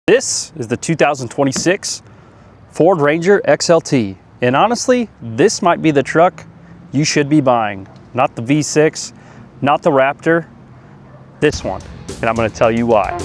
This is the 2026 Ford Ranger XLT. And honestly, this might be the truck you should be buying. Not the V6, not the Raptor, this one. And I'm going to tell you why.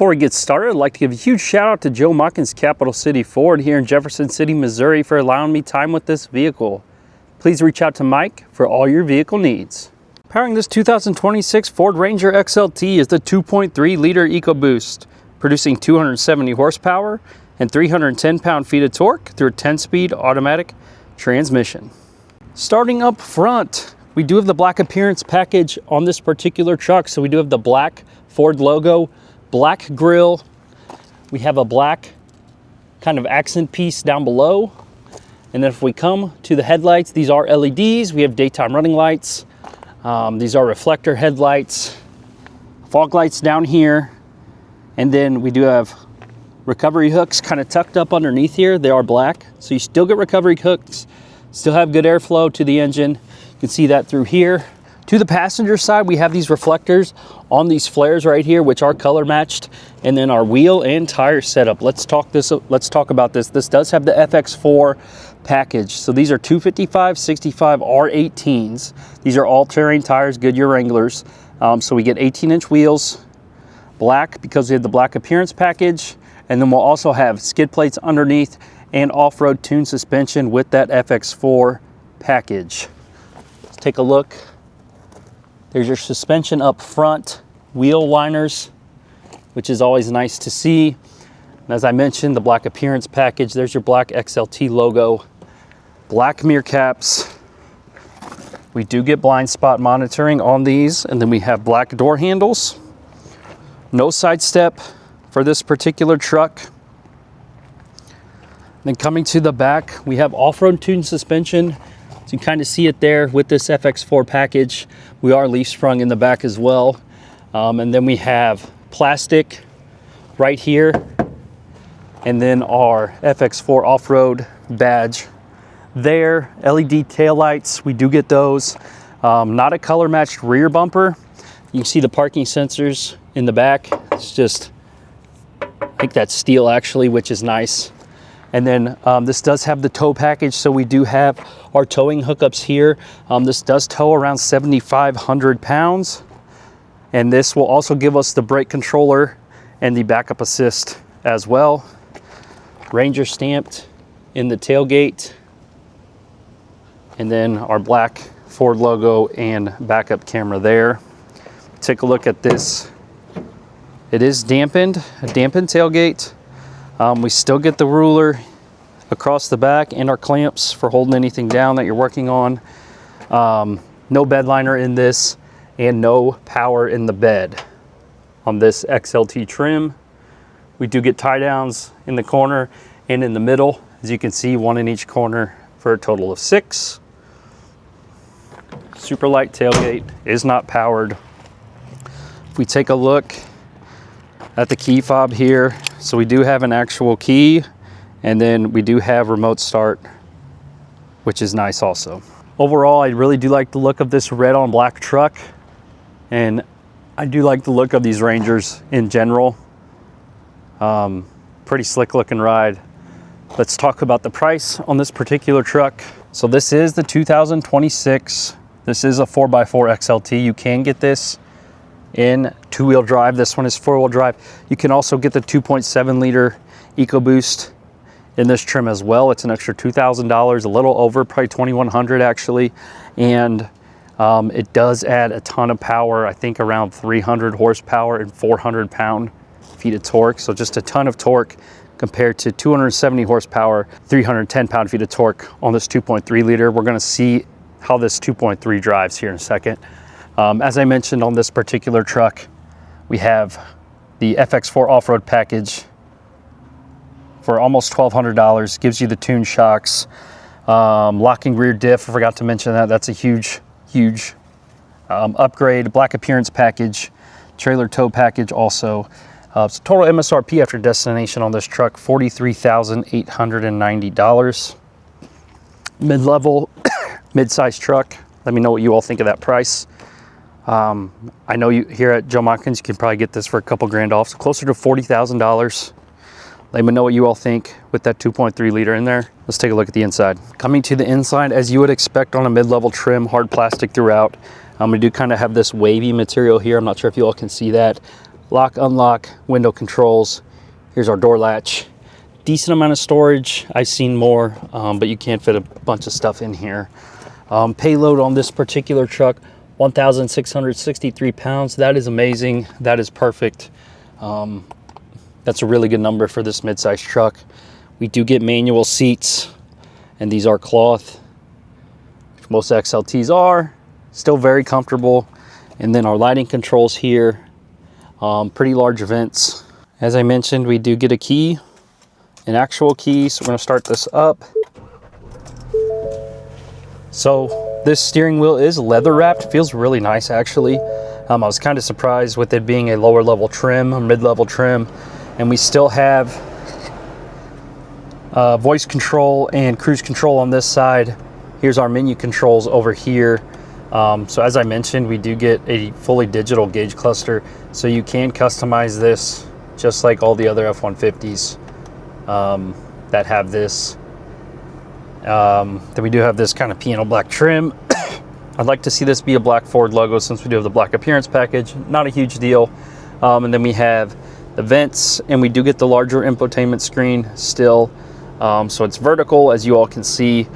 Before we get started, I'd like to give a huge shout out to Joe Machens, Capital City Ford here in Jefferson City, Missouri for allowing me time with this vehicle. Please reach out to Mike for all your vehicle needs. Powering this 2026 Ford Ranger XLT is the 2.3 liter EcoBoost, producing 270 horsepower and 310 pound-feet of torque through a 10-speed automatic transmission. Starting up front, we do have the black appearance package on this particular truck. So we do have the black Ford logo, black grille. We have a black kind of accent piece down below. And then if we come to the headlights, these are LEDs. We have daytime running lights. These are reflector headlights, fog lights down here. And then we do have recovery hooks kind of tucked up underneath here. They are black. So you still get recovery hooks, still have good airflow to the engine. You can see that through here. To the passenger side, we have these reflectors on these flares right here, which are color matched, and then our wheel and tire setup. Let's talk about this. This does have the FX4 package. So these are 255 65 R18s. These are all-terrain tires, Goodyear Wranglers. So we get 18-inch wheels, black because we have the black appearance package, and then we'll also have skid plates underneath and off-road tuned suspension with that FX4 package. Let's take a look. There's your suspension up front, wheel liners, which is always nice to see. And as I mentioned, the black appearance package, there's your black XLT logo, black mirror caps. We do get blind spot monitoring on these, and then we have black door handles. No side step for this particular truck. Then coming to the back, we have off-road tuned suspension. So you kind of see it there with this FX4 package. We are leaf sprung in the back as well. And then we have plastic right here. And then our FX4 off-road badge there. LED taillights, we do get those. Not a color matched rear bumper. You can see the parking sensors in the back. It's just, I think that's steel actually, which is nice. And then this does have the tow package, so we do have our towing hookups here. This does tow around 7,500 pounds. And this will also give us the brake controller and the backup assist as well. Ranger stamped in the tailgate. And then our black Ford logo and backup camera there. Take a look at this. It is dampened, a dampened tailgate. We still get the ruler across the back and our clamps for holding anything down that you're working on. No bed liner in this and no power in the bed on this XLT trim. We do get tie downs in the corner and in the middle. As you can see, one in each corner for a total of 6. Super light tailgate, is not powered. If we take a look at the key fob here, so we do have an actual key, and then we do have remote start, which is nice also. Overall, I really do like the look of this red on black truck, and I do like the look of these Rangers in general. Pretty slick looking ride. Let's talk about the price on this particular truck. So this is the 2026. This is a 4x4 XLT. You can get this in 2-wheel drive. This one is 4-wheel drive. You can also get the 2.7 liter EcoBoost in this trim as well. It's an extra $2,000, a little over, probably $2,100 actually. And it does add a ton of power. I think around 300 horsepower and 400 pound-feet of torque. So just a ton of torque compared to 270 horsepower, 310 pound-feet of torque on this 2.3 liter. We're gonna see how this 2.3 drives here in a second. As I mentioned on this particular truck, we have the FX4 off-road package for almost $1,200. Gives you the tune shocks, locking rear diff. I forgot to mention that. That's a huge upgrade. Black appearance package, trailer tow package also. So total MSRP after destination on this truck, $43,890. Mid-level, mid-size truck. Let me know what you all think of that price. I know you here at Joe Machens, you can probably get this for a couple grand off, so closer to $40,000. Let me know what you all think with that 2.3 liter in there. Let's take a look at the inside. Coming to the inside, as you would expect on a mid-level trim, hard plastic throughout. We do kind of have this wavy material here. I'm not sure if you all can see that. Lock, unlock, window controls. Here's our door latch. Decent amount of storage. I've seen more, but you can't fit a bunch of stuff in here. Payload on this particular truck, 1,663 pounds. That is amazing. That is perfect. That's a really good number for this midsize truck. We do get manual seats, and these are cloth, which most XLTs are. Still very comfortable. And then our lighting controls here, pretty large vents. As I mentioned, we do get a key, an actual key. So we're gonna start this up. So this steering wheel is leather wrapped, feels really nice actually. I was kind of surprised with it being a lower level trim, a mid-level trim, and we still have voice control and cruise control on this side. Here's our menu controls over here. So as I mentioned, we do get a fully digital gauge cluster, so you can customize this just like all the other F-150s that have this. Then we do have this kind of piano black trim. I'd like to see this be a black Ford logo since we do have the black appearance package. Not a huge deal. And then we have the vents, and we do get the larger infotainment screen still. So it's vertical, as you all can see.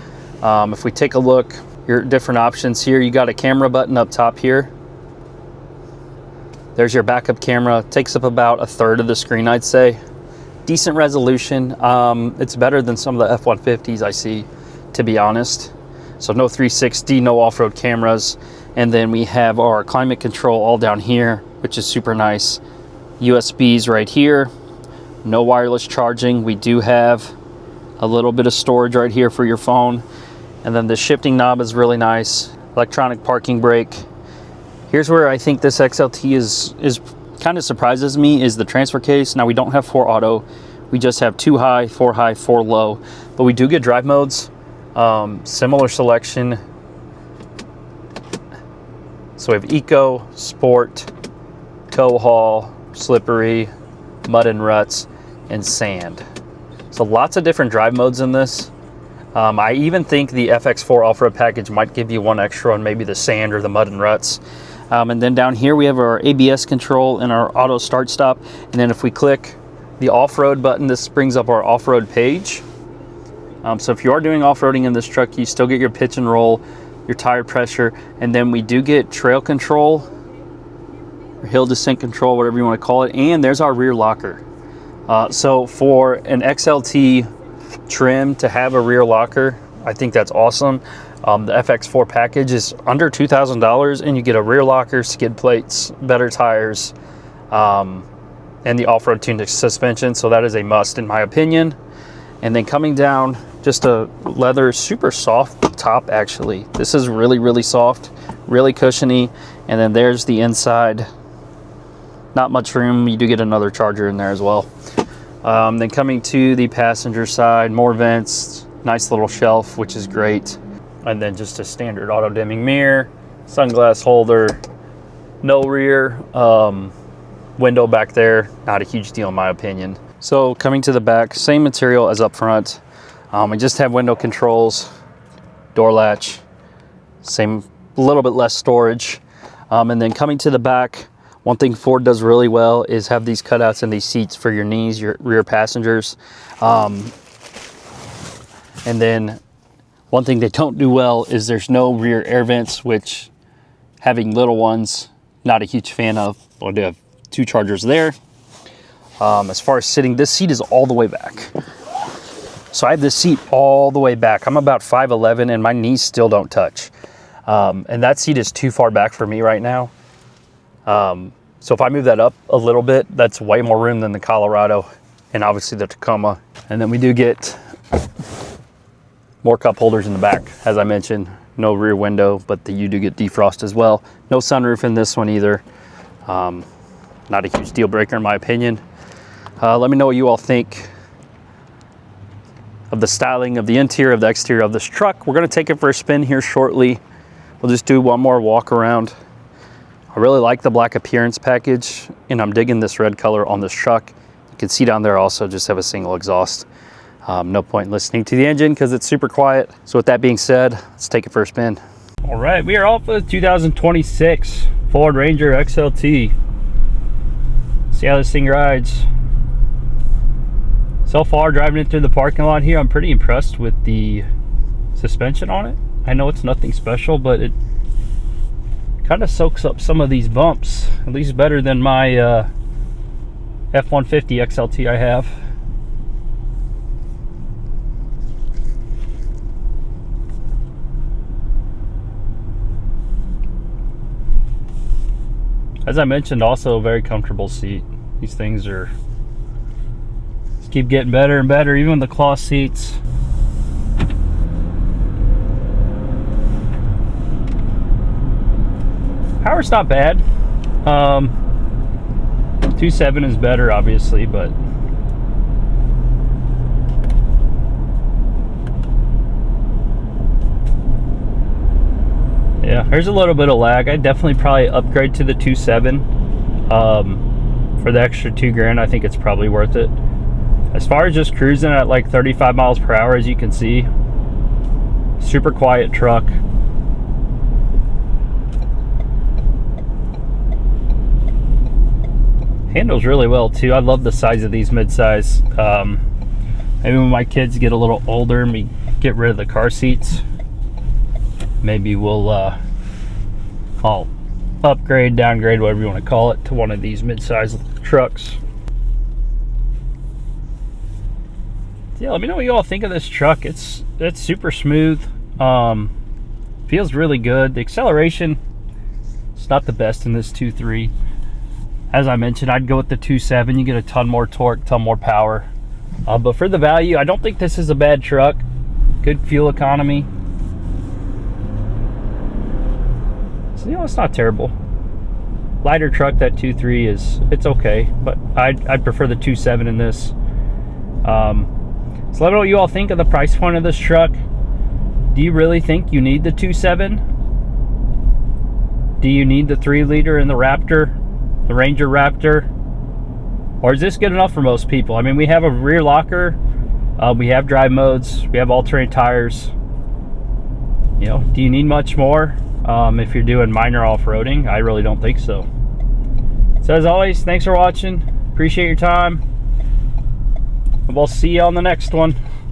If we take a look, your different options here, you got a camera button up top here. There's your backup camera. Takes up about a third of the screen, I'd say. Decent resolution. It's better than some of the F-150s I see, to be honest. So no 360, no off-road cameras. And then we have our climate control all down here, which is super nice. USBs right here. No wireless charging. We do have a little bit of storage right here for your phone. And then the shifting knob is really nice. Electronic parking brake. Here's where I think this XLT is kind of surprises me, is the transfer case. Now we don't have 4 auto. We just have 2 high, 4 high, 4 low. But we do get drive modes. Similar selection. So we have Eco, Sport, Tow Haul, Slippery, Mud and Ruts, and Sand. So lots of different drive modes in this. I even think the FX4 off-road package might give you one extra on maybe the Sand or the Mud and Ruts. And then down here we have our ABS control and our auto start stop. And then if we click the off-road button, this brings up our off-road page. So if you are doing off-roading in this truck, you still get your pitch and roll, your tire pressure, and then we do get trail control, or hill descent control, whatever you want to call it. And there's our rear locker. So for an XLT trim to have a rear locker, I think that's awesome. The FX4 package is under $2,000, and you get a rear locker, skid plates, better tires, and the off-road tuned suspension. So that is a must in my opinion. And then coming down, just a leather, super soft top actually. This is really, really soft, really cushiony. And then there's the inside. Not much room. You do get another charger in there as well. Then coming to the passenger side, more vents, nice little shelf, which is great. And then just a standard auto dimming mirror, sunglass holder, no rear window back there. Not a huge deal in my opinion. So coming to the back, same material as up front. We just have window controls, door latch, same, a little bit less storage. And then coming to the back, one thing Ford does really well is have these cutouts in these seats for your knees, your rear passengers. And then one thing they don't do well is there's no rear air vents, which having little ones, not a huge fan of. I do have 2 chargers there. As far as sitting, this seat is all the way back. So I have this seat all the way back. I'm about 5'11", and my knees still don't touch. And that seat is too far back for me right now. So if I move that up a little bit, that's way more room than the Colorado and obviously the Tacoma. And then we do get more cup holders in the back. As I mentioned, no rear window, but you do get defrost as well. No sunroof in this one either. Not a huge deal breaker in my opinion. Let me know what you all think of the styling of the interior, of the exterior of this truck. We're gonna take it for a spin here shortly. We'll just do one more walk around. I really like the black appearance package, and I'm digging this red color on this truck. You can see down there also just have a single exhaust. No point in listening to the engine because it's super quiet. So with that being said, let's take it for a spin. All right, we are off with 2026 Ford Ranger XLT. See how this thing rides. So far, driving it through the parking lot here, I'm pretty impressed with the suspension on it. I know it's nothing special, but it kind of soaks up some of these bumps, at least better than my F-150 XLT I have. As I mentioned, also a very comfortable seat. These things are just keep getting better and better, even the cloth seats. Power's not bad. 2.7 is better, obviously, but yeah, there's a little bit of lag. I'd definitely probably upgrade to the 2.7. For the extra $2,000, I think it's probably worth it. As far as just cruising at like 35 miles per hour, as you can see, super quiet truck. Handles really well too. I love the size of these midsize. Maybe when my kids get a little older and we get rid of the car seats, maybe we'll I'll upgrade, downgrade, whatever you want to call it, to one of these midsize trucks. Yeah, let me know what you all think of this truck. It's super smooth. Feels really good. The acceleration, it's not the best in this 2.3. As I mentioned, I'd go with the 2.7. You get a ton more torque, ton more power. But for the value, I don't think this is a bad truck. Good fuel economy. So, you know, it's not terrible. Lighter truck, that 2.3 it's okay, but I'd prefer the 2.7 in this. So let me know what you all think of the price point of this truck. Do you really think you need the 2.7? Do you need the 3-liter in the Raptor? The Ranger Raptor? Or is this good enough for most people? I mean, we have a rear locker, we have drive modes, we have all-terrain tires. You know, do you need much more if you're doing minor off-roading? I really don't think so. So as always, thanks for watching. Appreciate your time. We'll see you on the next one.